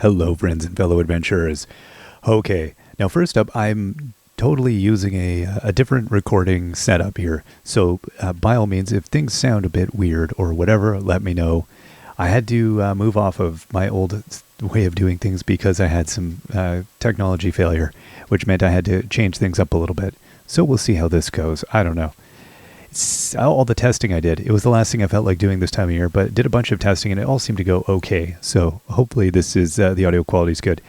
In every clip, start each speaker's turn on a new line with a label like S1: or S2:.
S1: Hello, friends and fellow adventurers. Okay, now first up, I'm totally using a different recording setup here. So, by all means, if things sound a bit weird or whatever, let me know. I had to move off of my old way of doing things because I had some technology failure, which meant I had to change things up a little bit. So, we'll see how this goes. I don't know. All the testing I did, it was the last thing I felt like doing this time of year, but did a bunch of testing and it all seemed to go okay. So hopefully this is the audio quality is good.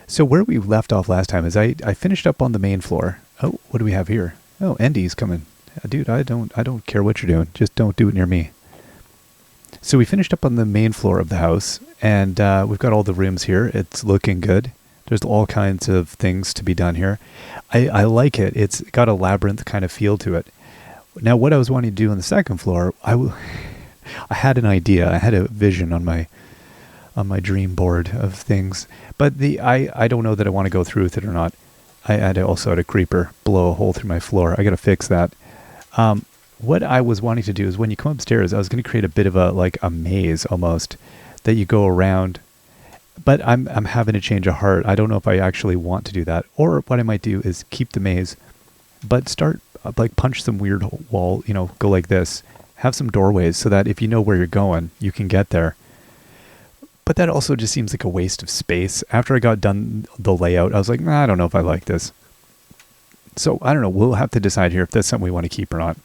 S1: So where we left off last time is I finished up on the main floor. Oh, what do we have here? Oh, Andy's coming. Dude, I don't care what you're doing. Just don't do it near me. So we finished up on the main floor of the house, and we've got all the rooms here. It's looking good. There's all kinds of things to be done here. I like it. It's got a labyrinth kind of feel to it. Now, what I was wanting to do on the second floor, I had an idea. I had a vision on my dream board of things, but I don't know that I want to go through with it or not. I also had a creeper blow a hole through my floor. I got to fix that. What I was wanting to do is when you come upstairs, I was going to create a bit of a maze almost that you go around. But I'm having a change of heart. I don't know if I actually want to do that, or what I might do is keep the maze, but start punch some weird wall, go like this, have some doorways so that if you know where you're going, you can get there. But that also just seems like a waste of space. After I got done the layout, I was like, I don't know if I like this. So I don't know. We'll have to decide here if that's something we want to keep or not.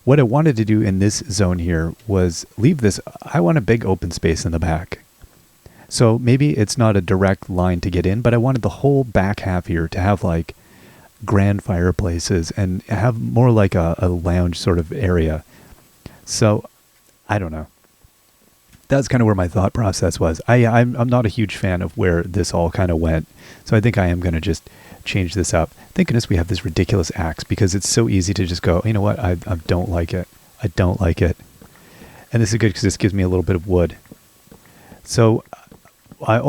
S1: What I wanted to do in this zone here was leave this. I want a big open space in the back. So maybe it's not a direct line to get in, but I wanted the whole back half here to have grand fireplaces and have more like a lounge sort of area. So I don't know. That's kind of where my thought process was. I'm not a huge fan of where this all kind of went. So I think I am going to just change this up. Thank goodness we have this ridiculous axe because it's so easy to just go, you know what, I don't like it. I don't like it. And this is good because this gives me a little bit of wood. So I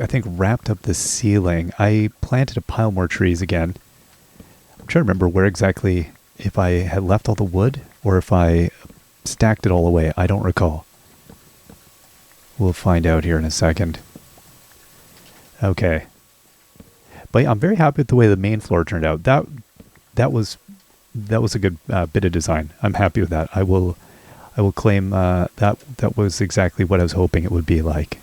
S1: think wrapped up the ceiling. I planted a pile more trees again. I'm trying to remember where exactly, if I had left all the wood or if I stacked it all away. I don't recall. We'll find out here in a second. Okay. But yeah, I'm very happy with the way the main floor turned out. That was a good bit of design. I'm happy with that. I will claim that was exactly what I was hoping it would be like.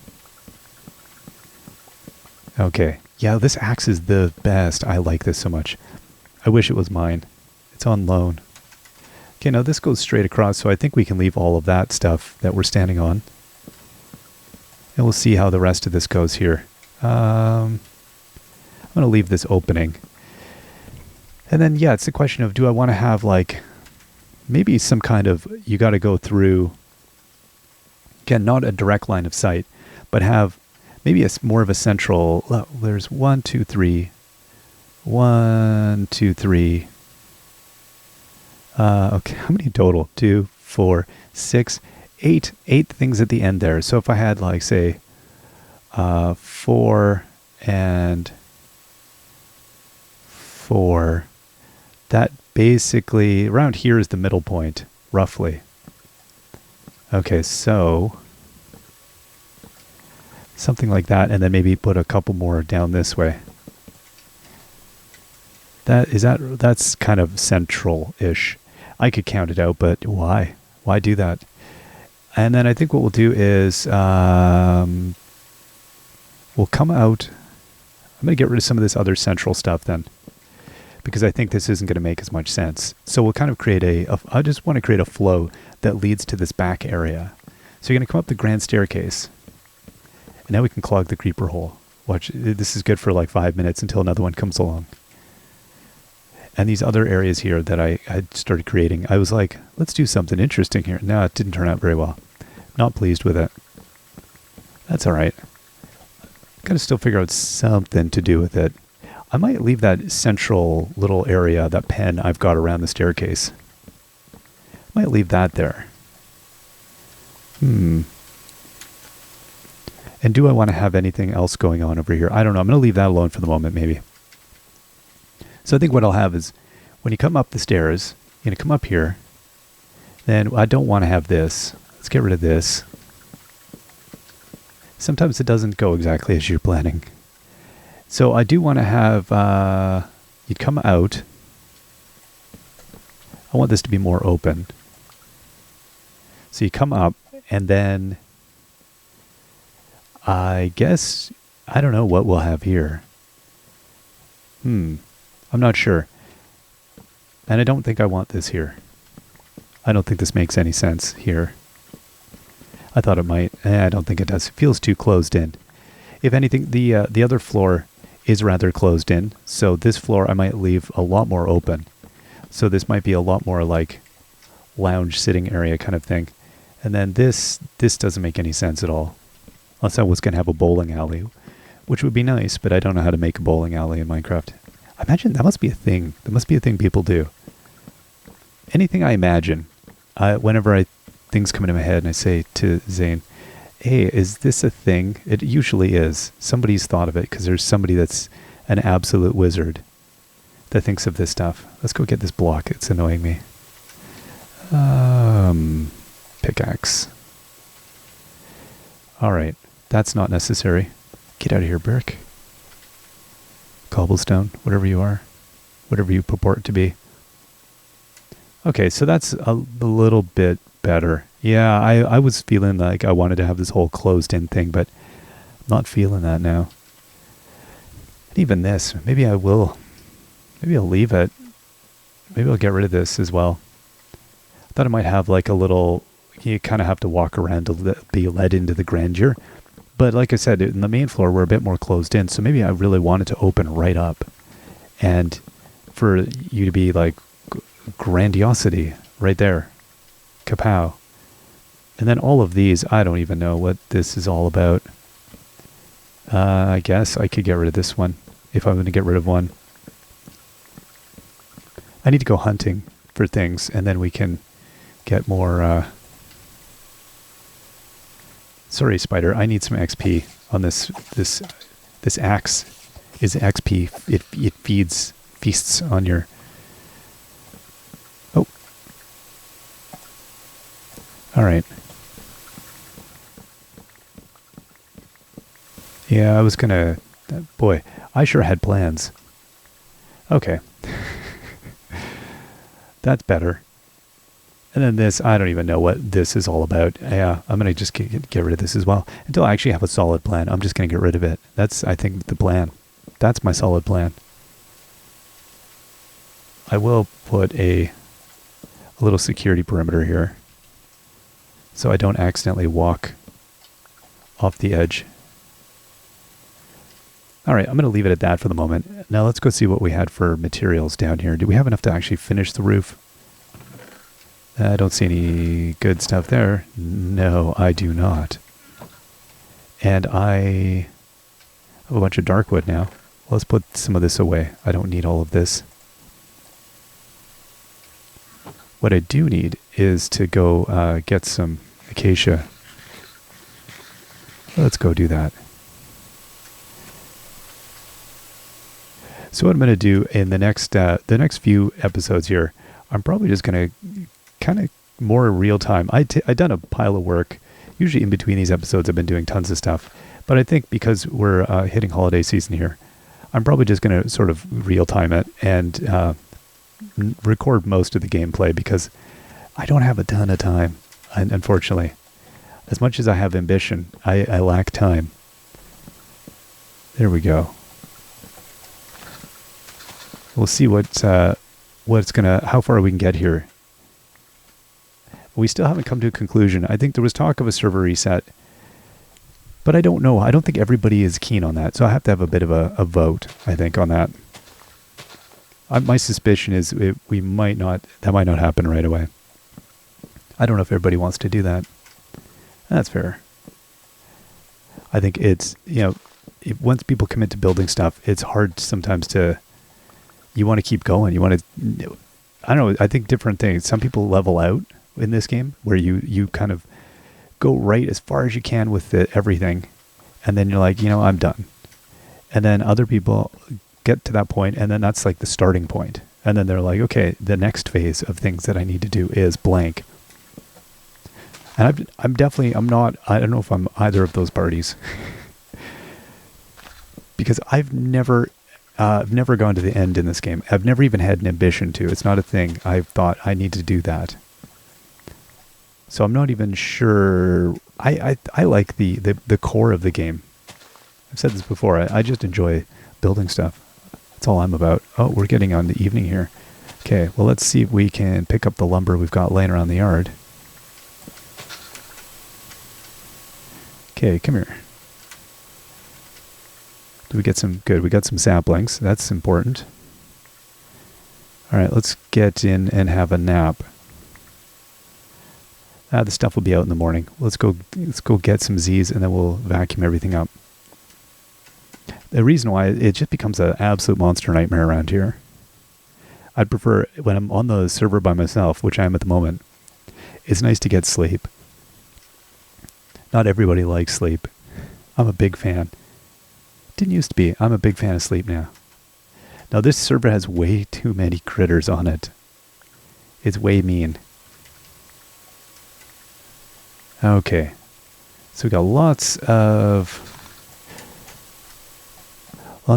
S1: Okay. Yeah, this axe is the best. I like this so much. I wish it was mine. It's on loan. Okay, now this goes straight across, so I think we can leave all of that stuff that we're standing on. And we'll see how the rest of this goes here. I'm going to leave this opening. And then, yeah, it's a question of, do I want to have maybe some kind of, you got to go through, again, not a direct line of sight, but have maybe more of a central, there's 1, 2, 3. 1, 2, 3. Okay, how many total? 2, 4, 6, 8. 8 things at the end there. So if I had say 4 and 4, that basically around here is the middle point, roughly. Okay, so something like that, and then maybe put a couple more down this way. That's kind of central-ish. I could count it out, but why? Why do that? And then I think what we'll do is we'll come out. I'm going to get rid of some of this other central stuff then, because I think this isn't going to make as much sense. So we'll kind of create I just want to create a flow that leads to this back area. So you're going to come up the grand staircase. And now we can clog the creeper hole. Watch, this is good for 5 minutes until another one comes along. And these other areas here that I had started creating, I was like, let's do something interesting here. No, it didn't turn out very well. Not pleased with it. That's all right. Got to still figure out something to do with it. I might leave that central little area, that pen I've got around the staircase. Might leave that there. And do I want to have anything else going on over here? I don't know. I'm going to leave that alone for the moment, maybe. So I think what I'll have is, when you come up the stairs, you're going to come up here. Then I don't want to have this. Let's get rid of this. Sometimes it doesn't go exactly as you're planning. So I do want to have, you'd come out. I want this to be more open. So you come up, and then I guess, I don't know what we'll have here. I'm not sure. And I don't think I want this here. I don't think this makes any sense here. I thought it might. I don't think it does. It feels too closed in. If anything, the other floor is rather closed in. So this floor I might leave a lot more open. So this might be a lot more like lounge sitting area kind of thing. And then this doesn't make any sense at all. Unless I was going to have a bowling alley, which would be nice, but I don't know how to make a bowling alley in Minecraft. I imagine that must be a thing. That must be a thing people do. Anything I imagine, whenever things come into my head and I say to Zane, hey, is this a thing? It usually is. Somebody's thought of it because there's somebody that's an absolute wizard that thinks of this stuff. Let's go get this block. It's annoying me. Pickaxe. All right. That's not necessary. Get out of here, brick. Cobblestone, whatever you are. Whatever you purport to be. Okay, so that's a little bit better. Yeah, I was feeling like I wanted to have this whole closed-in thing, but I'm not feeling that now. And even this, maybe I'll leave it. Maybe I'll get rid of this as well. I thought it might have like a little, you kind of have to walk around to be led into the grandeur. But like I said, in the main floor, we're a bit more closed in, so maybe I really wanted to open right up. And for you to be like, grandiosity right there. Kapow. And then all of these, I don't even know what this is all about. I guess I could get rid of this one if I'm going to get rid of one. I need to go hunting for things and then we can get more... Sorry, spider. I need some XP on this. This axe is XP. It feasts on your... Oh. All right. Yeah, I was gonna... Boy, I sure had plans. Okay. That's better. And then this, I don't even know what this is all about. Yeah, I'm going to just get rid of this as well. Until I actually have a solid plan, I'm just going to get rid of it. That's, I think, the plan. That's my solid plan. I will put a little security perimeter here. So I don't accidentally walk off the edge. Alright, I'm going to leave it at that for the moment. Now let's go see what we had for materials down here. Do we have enough to actually finish the roof? I don't see any good stuff there. No, I do not. And I have a bunch of dark wood now. Let's put some of this away. I don't need all of this. What I do need is to go get some acacia. Let's go do that. So what I'm going to do in the next few episodes here, I'm probably just going to kind of more real time. I've done a pile of work. Usually in between these episodes, I've been doing tons of stuff. But I think because we're hitting holiday season here, I'm probably just going to sort of real time it and record most of the gameplay because I don't have a ton of time, unfortunately. As much as I have ambition, I lack time. There we go. We'll see how far we can get here. We still haven't come to a conclusion. I think there was talk of a server reset, but I don't know. I don't think everybody is keen on that, so I have to have a bit of a vote, I think, on that. My suspicion is that might not happen right away. I don't know if everybody wants to do that. That's fair. I think it's, once people commit to building stuff, it's hard sometimes you want to keep going. You want to, I don't know, I think different things. Some people level out in this game where you kind of go right as far as you can with everything. And then you're like, I'm done. And then other people get to that point and then that's like the starting point. And then they're like, okay, the next phase of things that I need to do is blank. And I'm not, I don't know if I'm either of those parties. Because I've never gone to the end in this game. I've never even had an ambition to. It's not a thing. I've thought I need to do that. So I'm not even sure. I like the core of the game. I've said this before. I just enjoy building stuff. That's all I'm about. Oh, we're getting on the evening here. Okay, well, let's see if we can pick up the lumber we've got laying around the yard. Okay, come here. Do we get some? Good, we got some saplings. That's important. All right, let's get in and have a nap. The stuff will be out in the morning. Let's go get some Z's and then we'll vacuum everything up. The reason why it just becomes an absolute monster nightmare around here. I'd prefer when I'm on the server by myself, which I am at the moment, it's nice to get sleep. Not everybody likes sleep. I'm a big fan. Didn't used to be. I'm a big fan of sleep now. Now this server has way too many critters on it. It's way mean. Okay. So we got lots of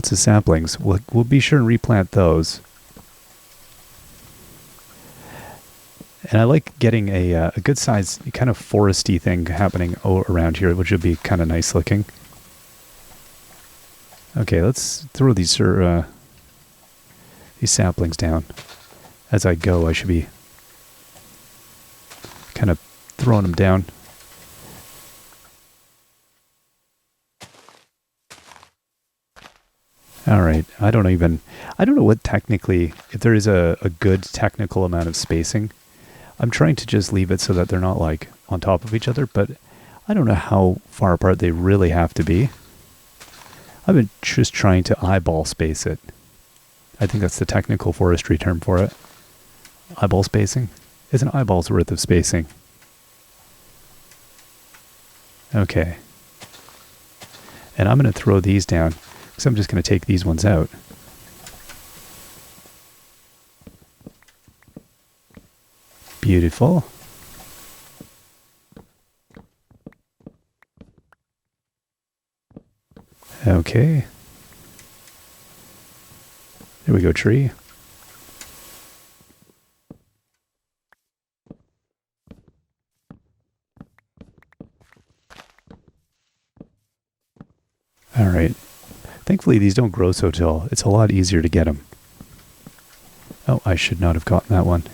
S1: saplings. We'll be sure and replant those. And I like getting a good size kind of foresty thing happening around here, which would be kind of nice looking. Okay, let's throw these saplings down. As I go, I should be kind of throwing them down. All right, I don't know what technically, if there is a good technical amount of spacing. I'm trying to just leave it so that they're not like on top of each other, but I don't know how far apart they really have to be. I've been just trying to eyeball space it. I think that's the technical forestry term for it. Eyeball spacing? It's an eyeball's worth of spacing. Okay. And I'm going to throw these down, because I'm just going to take these ones out. Beautiful. Okay. There we go, tree. All right. Thankfully, these don't grow so tall. It's a lot easier to get them. Oh, I should not have gotten that one.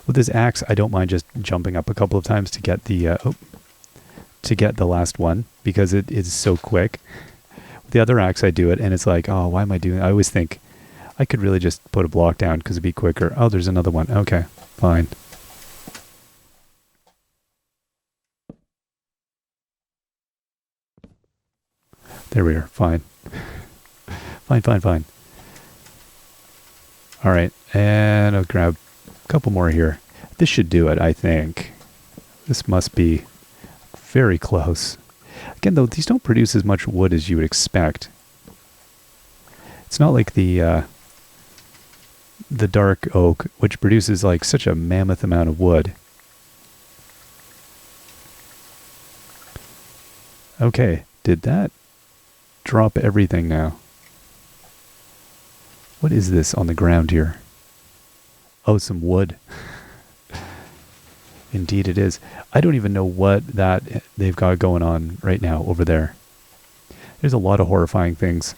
S1: With this axe, I don't mind just jumping up a couple of times to get the last one, because it is so quick. With the other axe, I do it, and it's like, oh, why am I doing it? I always think I could really just put a block down because it'd be quicker. Oh, there's another one. Okay, fine. There we are. Fine. Fine. All right, and I'll grab a couple more here. This should do it, I think. This must be very close. Again, though, these don't produce as much wood as you would expect. It's not like the dark oak, which produces like such a mammoth amount of wood. Okay, did that drop everything now? What is this on the ground here? Oh, some wood. Indeed it is. I don't even know what that they've got going on right now over there. There's a lot of horrifying things.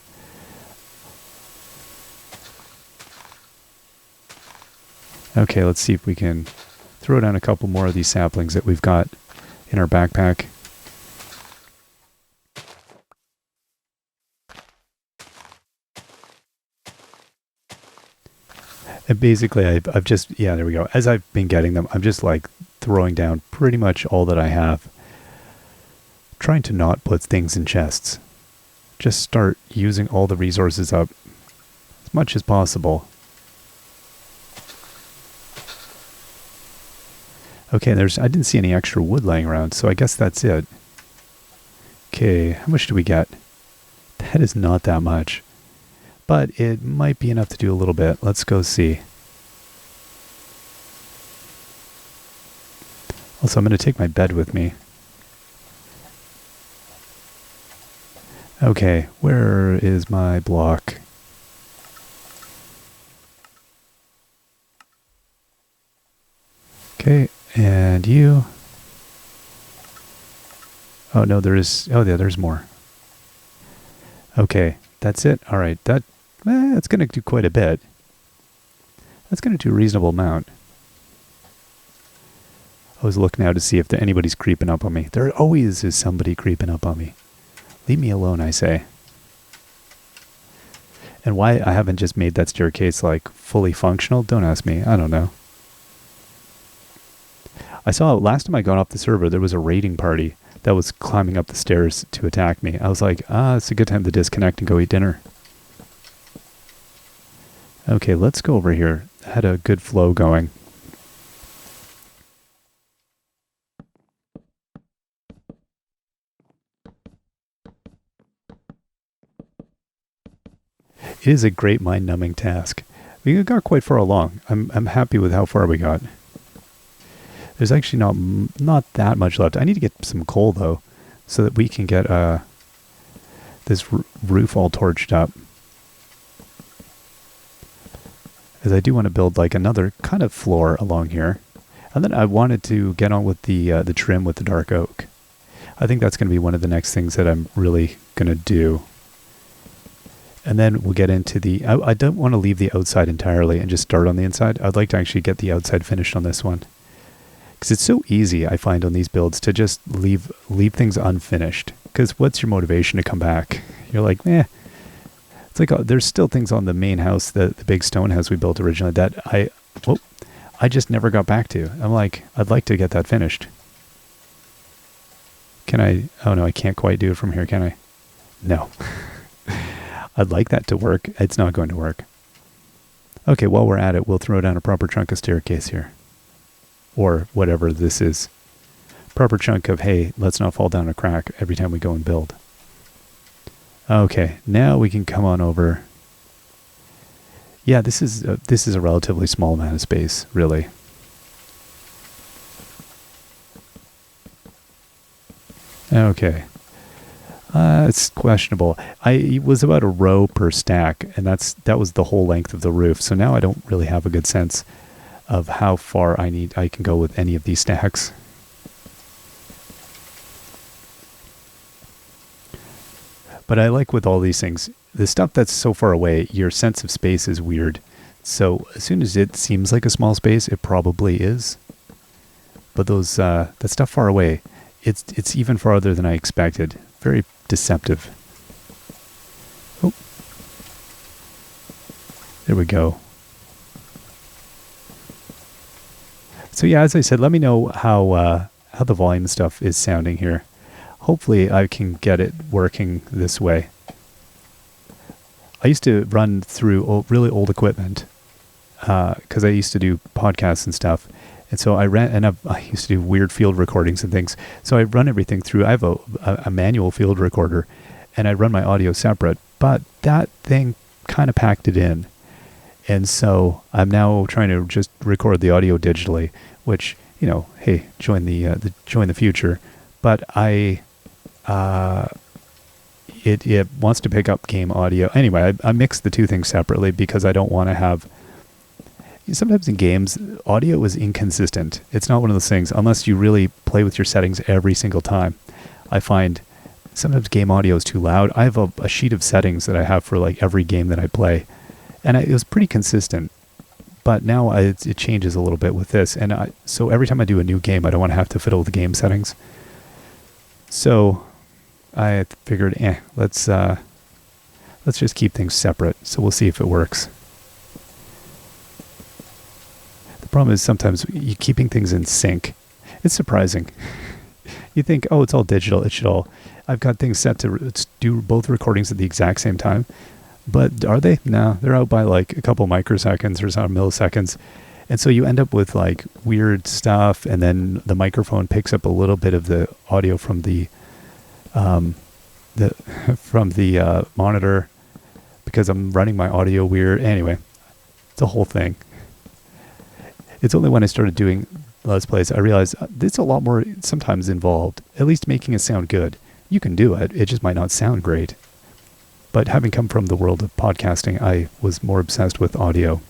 S1: Okay, let's see if we can throw down a couple more of these saplings that we've got in our backpack. And basically, I've just, yeah, there we go. As I've been getting them, I'm just like throwing down pretty much all that I have. Trying to not put things in chests. Just start using all the resources up as much as possible. Okay, I didn't see any extra wood laying around, so I guess that's it. Okay, how much do we get? That is not that much. But it might be enough to do a little bit. Let's go see. Also, I'm going to take my bed with me. Okay, where is my block? Okay, and you. Oh, no, there is... Oh, yeah, there's more. Okay, that's it. All right, that's going to do quite a bit. That's going to do a reasonable amount. I was looking out to see if anybody's creeping up on me. There always is somebody creeping up on me. Leave me alone, I say. And why I haven't just made that staircase, like, fully functional, don't ask me. I don't know. I saw, last time I got off the server, there was a raiding party that was climbing up the stairs to attack me. I was like, it's a good time to disconnect and go eat dinner. Okay, let's go over here. Had a good flow going. It is a great mind-numbing task. We got quite far along. I'm happy with how far we got. There's actually not that much left. I need to get some coal, though, so that we can get this roof all torched up. As I do want to build like another kind of floor along here. And then I wanted to get on with the trim with the dark oak. I think that's going to be one of the next things that I'm really going to do. And then we'll get into the... I don't want to leave the outside entirely and just start on the inside. I'd like to actually get the outside finished on this one. Because it's so easy, I find, on these builds to just leave things unfinished. Because what's your motivation to come back? You're like, It's like there's still things on the main house, the big stone house we built originally, that I just never got back to. I'm like, I'd like to get that finished. Can I? Oh no, I can't quite do it from here, can I? No. I'd like that to work. It's not going to work. Okay, while we're at it, we'll throw down a proper chunk of staircase here. Or whatever this is. Proper chunk of, hey, let's not fall down a crack every time we go and build. Okay, now we can come on over. Yeah, this is a relatively small amount of space, really. Okay. It's questionable. It was about a row per stack, and that was the whole length of the roof. So now I don't really have a good sense of how far I can go with any of these stacks. But I like with all these things, the stuff that's so far away, your sense of space is weird. So as soon as it seems like a small space, it probably is. But that stuff far away, it's even farther than I expected. Very deceptive. Oh. There we go. So yeah, as I said, let me know how the volume stuff is sounding here. Hopefully I can get it working this way. I used to run through really old equipment because I used to do podcasts and stuff. And so I used to do weird field recordings and things. So I run everything through. I have a manual field recorder, and I run my audio separate. But that thing kind of packed it in. And so I'm now trying to just record the audio digitally, which, hey, join the future. But it wants to pick up game audio. Anyway, I mix the two things separately because I don't want to have... Sometimes in games, audio is inconsistent. It's not one of those things, unless you really play with your settings every single time. I find sometimes game audio is too loud. I have a sheet of settings that I have for like every game that I play. And it was pretty consistent. But now it changes a little bit with this. And so every time I do a new game, I don't want to have to fiddle with the game settings. So I figured, let's just keep things separate. So we'll see if it works. The problem is sometimes you keeping things in sync. It's surprising. You think, oh, it's all digital. I've got things set to do both recordings at the exact same time. But are they? No, they're out by like a couple microseconds or some milliseconds. And so you end up with like weird stuff, and then the microphone picks up a little bit of the audio from the monitor because I'm running my audio weird. Anyway, it's a whole thing. It's only when I started doing Let's Plays, I realized it's a lot more sometimes involved, at least making it sound good. You can do it, it just might not sound great. But having come from the world of podcasting, I was more obsessed with audio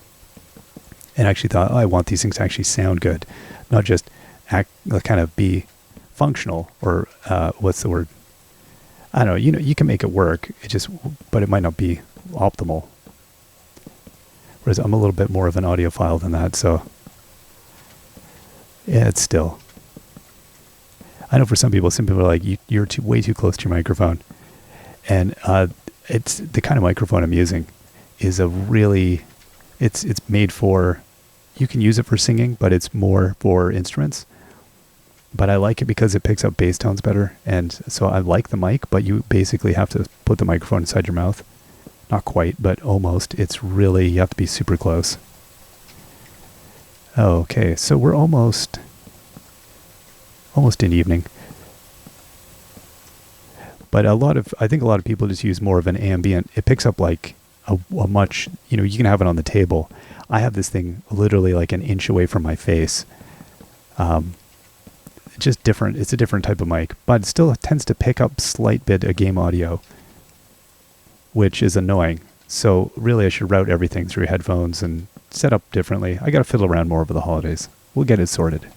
S1: and actually thought, I want these things to actually sound good, not just kind of be functional or what's the word? I don't know. You can make it work. But it might not be optimal. Whereas I'm a little bit more of an audiophile than that, so yeah, it's still. I know for some people are like, you're way too close to your microphone, and it's the kind of microphone I'm using is it's made for. You can use it for singing, but it's more for instruments. But I like it because it picks up bass tones better. And so I like the mic, but you basically have to put the microphone inside your mouth. Not quite, but almost. You have to be super close. Okay, so we're almost in evening. But I think a lot of people just use more of an ambient. It picks up like a much, you can have it on the table. I have this thing literally like an inch away from my face. Just different. It's a different type of mic, but it still tends to pick up slight bit of game audio, which is annoying. So really I should route everything through headphones and set up differently. I got to fiddle around more over the holidays. We'll get it sorted.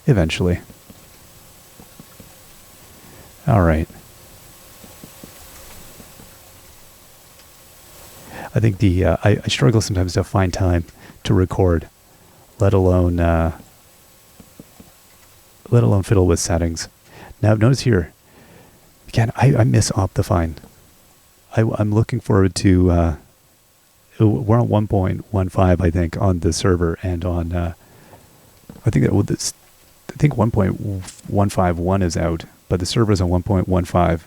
S1: Eventually. All right. I think I struggle sometimes to find time to record, let alone fiddle with settings. Now notice here, again, I miss Optifine. I'm looking forward to, we're on 1.15, I think, on the server, and on, I think 1.151 is out, but the server's on 1.15.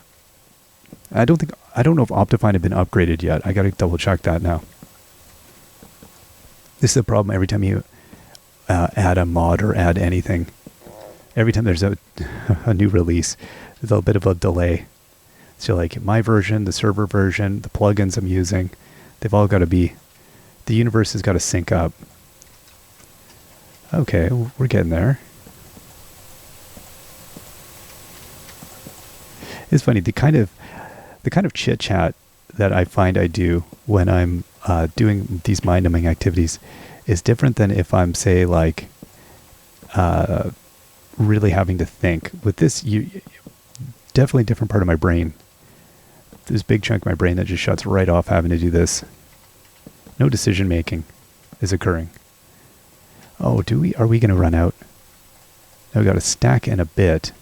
S1: I don't know if Optifine had been upgraded yet. I got to double check that now. This is the problem every time you add a mod or add anything. Every time there's a new release, there's a bit of a delay. So like my version, the server version, the plugins I'm using, they've all got to be, the universe has got to sync up. Okay, we're getting there. It's funny, the kind of chit chat that I find I do when I'm doing these mind-numbing activities is different than if I'm, say, like, really having to think. With this, definitely a different part of my brain. There's a big chunk of my brain that just shuts right off having to do this. No decision making is occurring. Oh, are we going to run out? Now we've got a stack and a bit.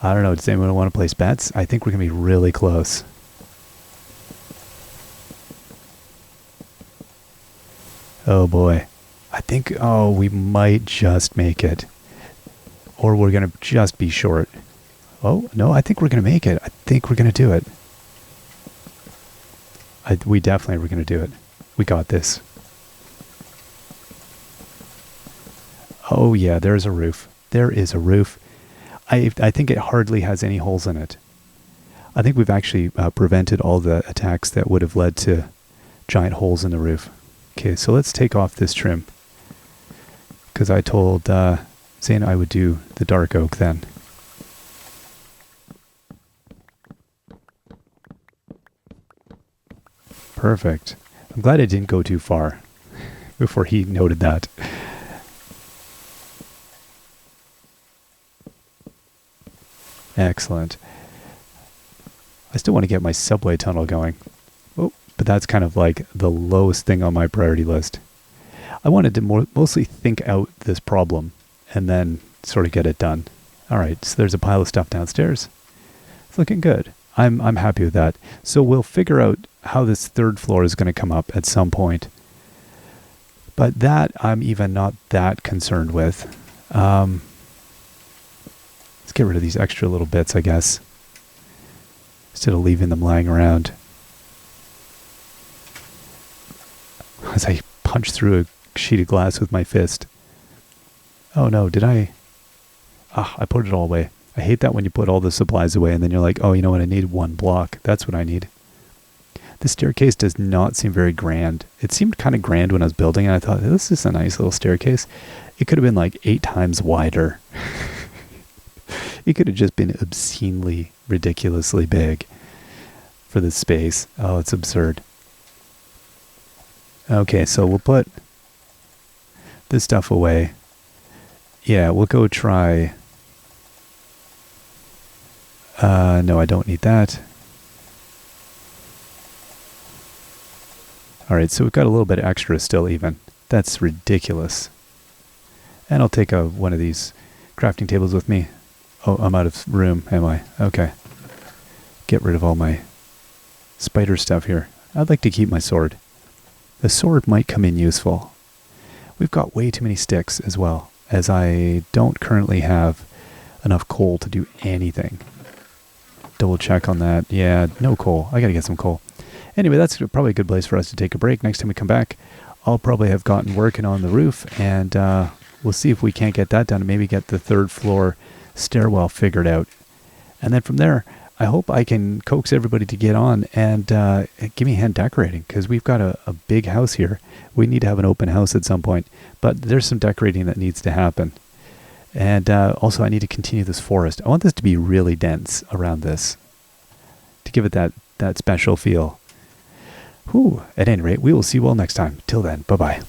S1: I don't know. Does anyone want to place bets? I think we're going to be really close. Oh boy. I think, we might just make it. Or we're going to just be short. Oh, no, I think we're going to make it. I think we're going to do it. We definitely are going to do it. We got this. Oh yeah, there's a roof. There is a roof. I think it hardly has any holes in it. I think we've actually prevented all the attacks that would have led to giant holes in the roof. Okay, so let's take off this trim. Because I told Zane I would do the dark oak then. Perfect. I'm glad I didn't go too far before he noted that. Excellent. I still want to get my subway tunnel going. Oh, but that's kind of like the lowest thing on my priority list. I wanted to mostly think out this problem and then sort of get it done. All right, so there's a pile of stuff downstairs. It's looking good. I'm happy with that. So we'll figure out how this third floor is going to come up at some point. But that I'm even not that concerned with. Let's get rid of these extra little bits, I guess, instead of leaving them lying around. As I punch through a sheet of glass with my fist. Oh no, did I? I put it all away. I hate that when you put all the supplies away and then you're like, oh, you know what, I need one block. That's what I need. The staircase does not seem very grand. It seemed kind of grand when I was building it. I thought, this is a nice little staircase. It could have been like 8 times wider. It could have just been obscenely, ridiculously big for this space. Oh, it's absurd. Okay, so we'll put this stuff away. Yeah, we'll go try... no, I don't need that. Alright, so we've got a little bit extra still even. That's ridiculous. And I'll take one of these crafting tables with me. Oh, I'm out of room, am I? Okay. Get rid of all my spider stuff here. I'd like to keep my sword. The sword might come in useful. We've got way too many sticks as well, as I don't currently have enough coal to do anything. Double check on that. Yeah, no coal. I gotta get some coal. Anyway, that's probably a good place for us to take a break. Next time we come back, I'll probably have gotten working on the roof, and we'll see if we can't get that done and maybe get the 3rd floor stairwell figured out. And then from there, I hope I can coax everybody to get on and give me a hand decorating, because we've got a big house here. We need to have an open house at some point, but there's some decorating that needs to happen. And also I need to continue this forest. I want this to be really dense around this to give it that special feel. Whew. At any rate, we will see you all next time. Till then, bye-bye.